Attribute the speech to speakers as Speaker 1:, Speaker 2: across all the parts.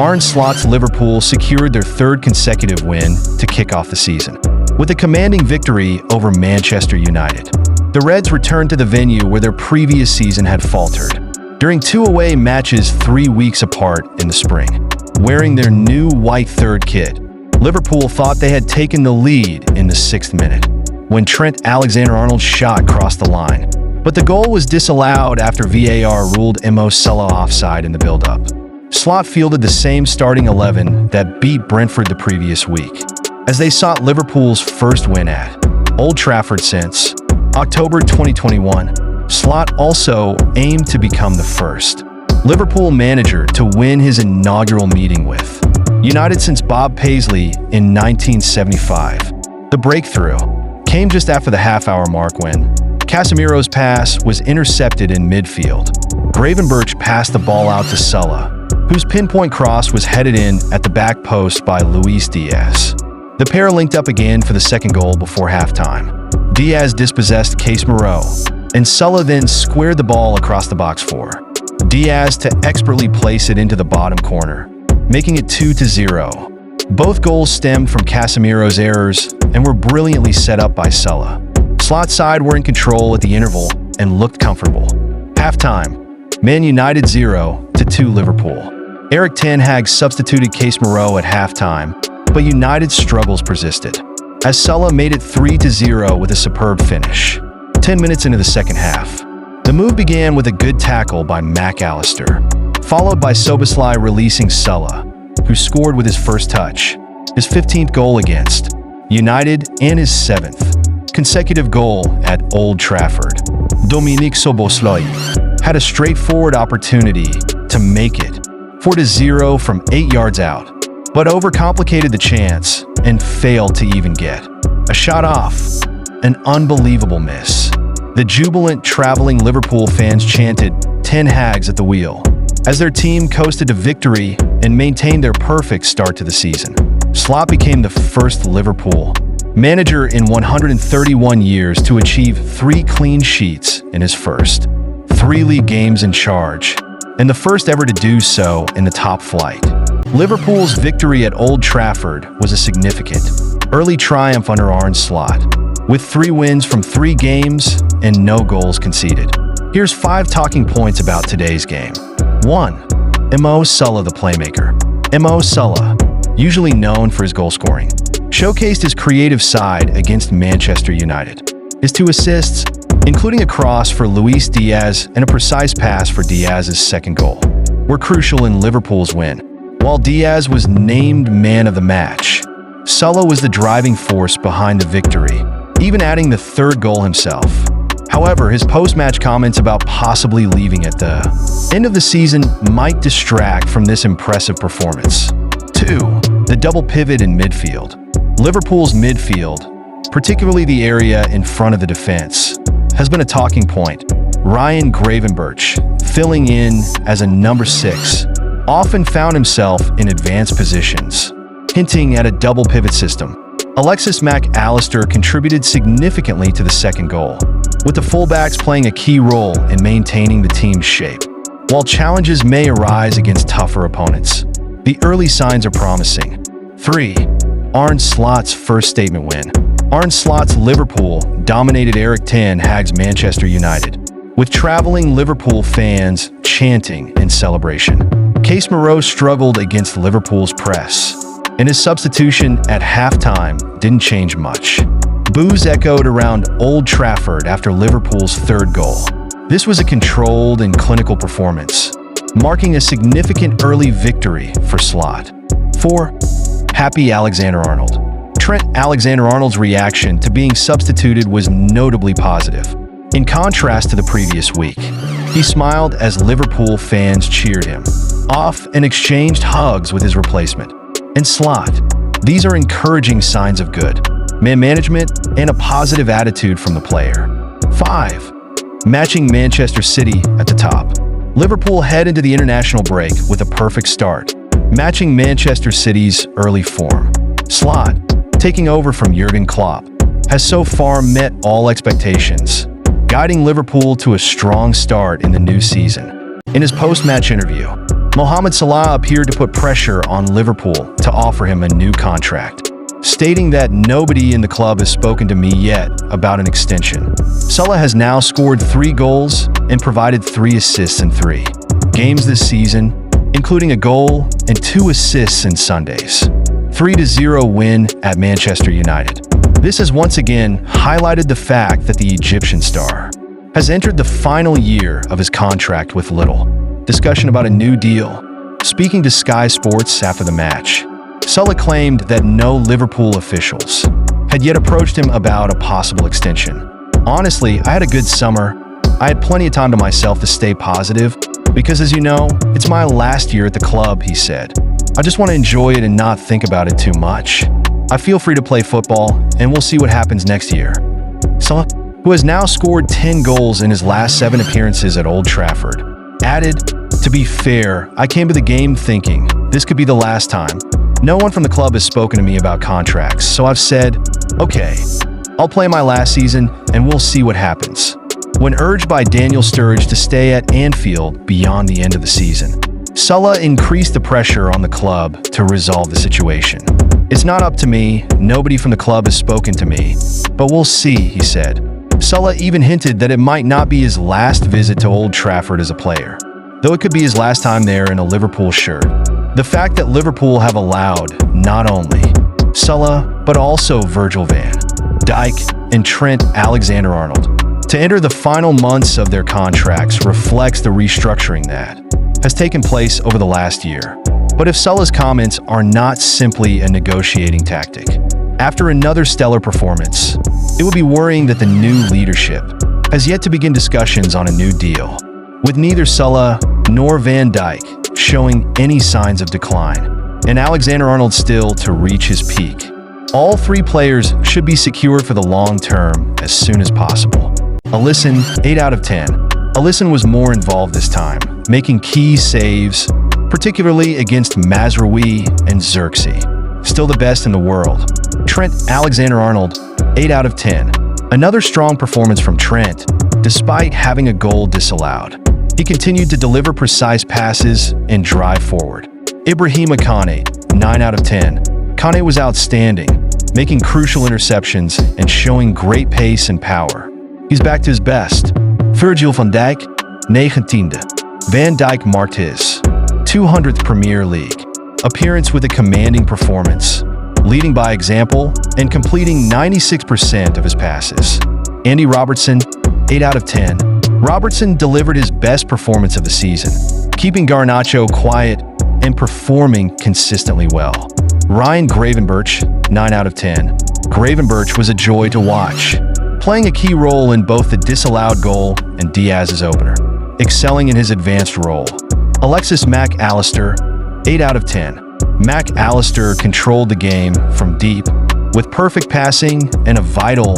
Speaker 1: Arne Slot's Liverpool secured their third consecutive win to kick off the season, with a commanding victory over Manchester United. The Reds returned to the venue where their previous season had faltered, during two away matches 3 weeks apart in the spring. Wearing their new white third kit, Liverpool thought they had taken the lead in the 6th minute, when Trent Alexander-Arnold's shot crossed the line. But the goal was disallowed after VAR ruled Mo Salah offside in the build-up. Slot fielded the same starting 11 that beat Brentford the previous week, as they sought Liverpool's first win at Old Trafford since October 2021. Slot also aimed to become the first Liverpool manager to win his inaugural meeting with United since Bob Paisley in 1975. The breakthrough came just after the half-hour mark when Casemiro's pass was intercepted in midfield. Gravenberch passed the ball out to Salah, whose pinpoint cross was headed in at the back post by Luis Diaz. The pair linked up again for the second goal before halftime. Diaz dispossessed Casemiro, and Salah then squared the ball across the box for Diaz to expertly place it into the bottom corner, making it 2-0. Both goals stemmed from Casemiro's errors and were brilliantly set up by Salah. Slot's side were in control at the interval and looked comfortable. Halftime, Man United 0-2 Liverpool. Erik ten Hag substituted Casemiro at halftime, but United's struggles persisted, as Salah made it 3-0 with a superb finish. 10 minutes into the second half, the move began with a good tackle by Mac Allister, followed by Szoboszlai releasing Salah, who scored with his first touch, his 15th goal against United and his 7th consecutive goal at Old Trafford. Dominik Szoboszlai had a straightforward opportunity to make it 4-0 from 8 yards out, but overcomplicated the chance and failed to even get a shot off. An unbelievable miss. The jubilant traveling Liverpool fans chanted "Ten Hags at the wheel" as their team coasted to victory and maintained their perfect start to the season. Slot became the first Liverpool manager in 131 years to achieve 3 clean sheets in his first 3 league games in charge, and the first ever to do so in the top flight. Liverpool's victory at Old Trafford was a significant early triumph under Arne Slot, with 3 wins from 3 games and no goals conceded. Here's 5 talking points about today's game. 1. Mo Salah, the playmaker. Mo Salah, usually known for his goal scoring, showcased his creative side against Manchester United. His 2 assists, including a cross for Luis Diaz and a precise pass for Diaz's second goal, were crucial in Liverpool's win. While Diaz was named man of the match, Salah was the driving force behind the victory, even adding the 3rd goal himself. However, his post-match comments about possibly leaving at the end of the season might distract from this impressive performance. 2. The double pivot in midfield. Liverpool's midfield, particularly the area in front of the defense, has been a talking point. Ryan Gravenberch, filling in as a number 6, often found himself in advanced positions, hinting at a double pivot system. Alexis Mac Allister contributed significantly to the second goal, with the fullbacks playing a key role in maintaining the team's shape. While challenges may arise against tougher opponents, the early signs are promising. 3. Arne Slot's first statement win. Arne Slot's Liverpool dominated Erik ten Hag's Manchester United, with traveling Liverpool fans chanting in celebration. Casemiro struggled against Liverpool's press, and his substitution at halftime didn't change much. Boos echoed around Old Trafford after Liverpool's 3rd goal. This was a controlled and clinical performance, marking a significant early victory for Slot. 4. Happy Alexander-Arnold. Trent Alexander-Arnold's reaction to being substituted was notably positive. In contrast to the previous week, he smiled as Liverpool fans cheered him off and exchanged hugs with his replacement. And Slot, these are encouraging signs of good man management and a positive attitude from the player. 5. Matching Manchester City at the top. Liverpool head into the international break with a perfect start, matching Manchester City's early form. Slot, taking over from Jurgen Klopp, has so far met all expectations, guiding Liverpool to a strong start in the new season. In his post-match interview, Mohamed Salah appeared to put pressure on Liverpool to offer him a new contract, stating that nobody in the club has spoken to me yet about an extension. Salah has now scored 3 goals and provided 3 assists in 3 games this season, including a goal and 2 assists in Sunday's 3-0 win at Manchester United. This has once again highlighted the fact that the Egyptian star has entered the final year of his contract with little discussion about a new deal. Speaking to Sky Sports after the match, Salah claimed that no Liverpool officials had yet approached him about a possible extension. Honestly, I had a good summer. I had plenty of time to myself to stay positive because, as you know, it's my last year at the club, he said. I just want to enjoy it and not think about it too much. I feel free to play football, and we'll see what happens next year. Salah, who has now scored 10 goals in his last 7 appearances at Old Trafford, added, "To be fair, I came to the game thinking this could be the last time. No one from the club has spoken to me about contracts, so I've said, okay, I'll play my last season and we'll see what happens." When urged by Daniel Sturridge to stay at Anfield beyond the end of the season, Salah increased the pressure on the club to resolve the situation. "It's not up to me, nobody from the club has spoken to me, but we'll see," he said. Salah even hinted that it might not be his last visit to Old Trafford as a player, though it could be his last time there in a Liverpool shirt. The fact that Liverpool have allowed not only Salah, but also Virgil van Dijk and Trent Alexander-Arnold to enter the final months of their contracts reflects the restructuring that has taken place over the last year. But if Salah's comments are not simply a negotiating tactic, after another stellar performance, it would be worrying that the new leadership has yet to begin discussions on a new deal, with neither Salah nor Van Dijk showing any signs of decline, and Alexander-Arnold still to reach his peak. All 3 players should be secured for the long term as soon as possible. Alisson, 8 out of 10. Alisson was more involved this time, making key saves, particularly against Mazraoui and Xerxes. Still the best in the world. Trent Alexander-Arnold, 8 out of 10. Another strong performance from Trent, despite having a goal disallowed. He continued to deliver precise passes and drive forward. Ibrahima Kane, 9 out of 10. Kane was outstanding, making crucial interceptions and showing great pace and power. He's back to his best. Virgil van Dijk, 19e. Van Dijk marked his 200th Premier League appearance with a commanding performance, leading by example and completing 96% of his passes. Andy Robertson, 8 out of 10. Robertson delivered his best performance of the season, keeping Garnacho quiet and performing consistently well. Ryan Gravenberch, 9 out of 10. Gravenberch was a joy to watch, playing a key role in both the disallowed goal and Diaz's opener, excelling in his advanced role. Alexis Mac Allister, 8 out of 10. Mac Allister controlled the game from deep, with perfect passing and a vital,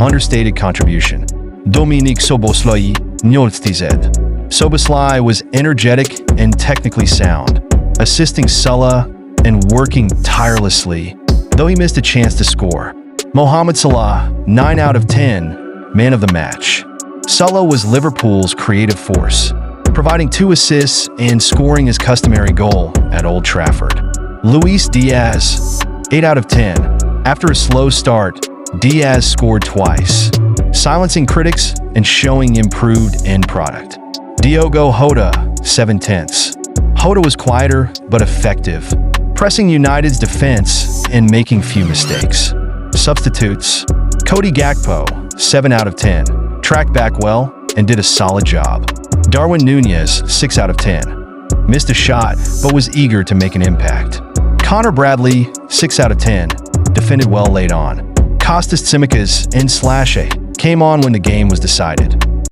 Speaker 1: understated contribution. Dominique Szoboszlai, 8. Szoboszlai was energetic and technically sound, assisting Salah and working tirelessly, though he missed a chance to score. Mohamed Salah, 9 out of 10, man of the match. Salah was Liverpool's creative force, providing 2 assists and scoring his customary goal at Old Trafford. Luis Diaz, 8 out of 10. After a slow start, Diaz scored twice, silencing critics and showing improved end product. Diogo Jota, 7/10. Jota was quieter but effective, pressing United's defense and making few mistakes. Substitutes: Cody Gakpo, 7 out of 10, tracked back well and did a solid job. Darwin Nunez, 6 out of 10, missed a shot but was eager to make an impact. Connor Bradley, 6 out of 10, defended well late on. Kostas Tsimikas and Slashe came on when the game was decided.